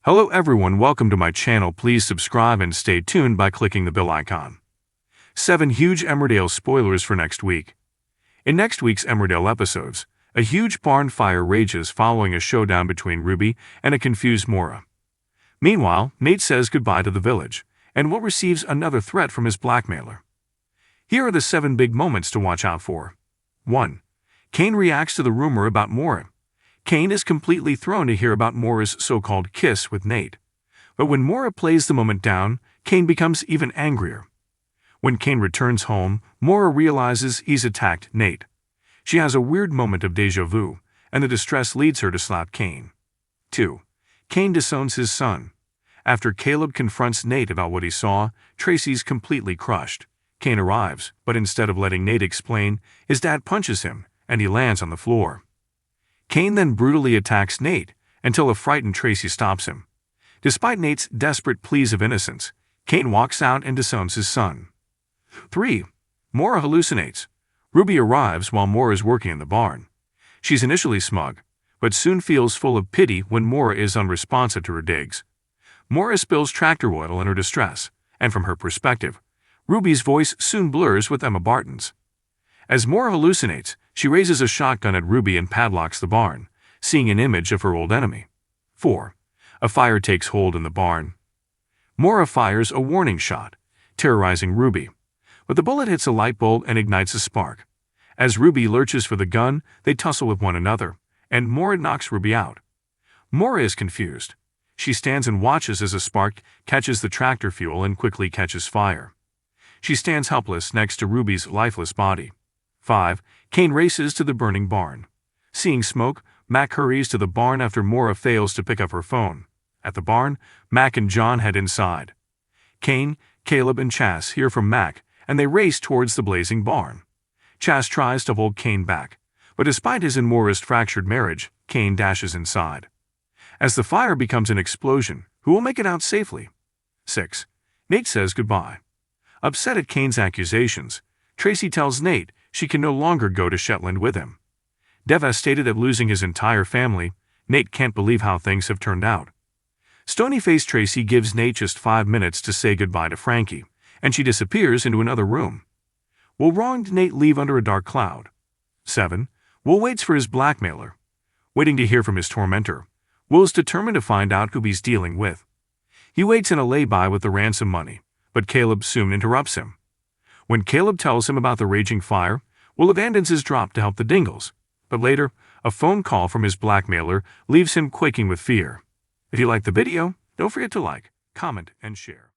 Hello everyone, welcome to my channel. Please subscribe and stay tuned by clicking the bell icon. 7 huge Emmerdale spoilers for next week. In next week's Emmerdale episodes, a huge barn fire rages following a showdown between Ruby and a confused Maura. Meanwhile, Nate says goodbye to the village, and Will receives another threat from his blackmailer. Here are the 7 big moments to watch out for. 1. Kane reacts to the rumor about Maura. Kane is completely thrown to hear about Maura's so-called kiss with Nate. But when Maura plays the moment down, Kane becomes even angrier. When Kane returns home, Maura realizes he's attacked Nate. She has a weird moment of déjà vu, and the distress leads her to slap Kane. 2. Kane disowns his son. After Caleb confronts Nate about what he saw, Tracy's completely crushed. Kane arrives, but instead of letting Nate explain, his dad punches him, and he lands on the floor. Kane then brutally attacks Nate until a frightened Tracy stops him. Despite Nate's desperate pleas of innocence, Kane walks out and disowns his son. 3. Maura hallucinates. Ruby arrives while Maura is working in the barn. She's initially smug, but soon feels full of pity when Maura is unresponsive to her digs. Maura spills tractor oil in her distress, and from her perspective, Ruby's voice soon blurs with Emma Barton's. As Maura hallucinates, she raises a shotgun at Ruby and padlocks the barn, seeing an image of her old enemy. 4. A fire takes hold in the barn. Maura fires a warning shot, terrorizing Ruby, but the bullet hits a light bulb and ignites a spark. As Ruby lurches for the gun, they tussle with one another, and Maura knocks Ruby out. Maura is confused. She stands and watches as a spark catches the tractor fuel and quickly catches fire. She stands helpless next to Ruby's lifeless body. 5. Kane races to the burning barn. Seeing smoke, Mac hurries to the barn after Maura fails to pick up her phone. At the barn, Mac and John head inside. Kane, Caleb, and Chas hear from Mac, and they race towards the blazing barn. Chas tries to hold Kane back, but despite his and Maura's fractured marriage, Kane dashes inside. As the fire becomes an explosion, who will make it out safely? 6. Nate says goodbye. Upset at Kane's accusations, Tracy tells Nate she can no longer go to Shetland with him. Devastated at losing his entire family, Nate can't believe how things have turned out. Stony-faced Tracy gives Nate just 5 minutes to say goodbye to Frankie, and she disappears into another room. Will wronged Nate leave under a dark cloud? 7. Will waits for his blackmailer. Waiting to hear from his tormentor, Will's determined to find out who he's dealing with. He waits in a lay-by with the ransom money, but Caleb soon interrupts him. When Caleb tells him about the raging fire, Will abandons his drop to help the Dingles, but later, a phone call from his blackmailer leaves him quaking with fear. If you liked the video, don't forget to like, comment, and share.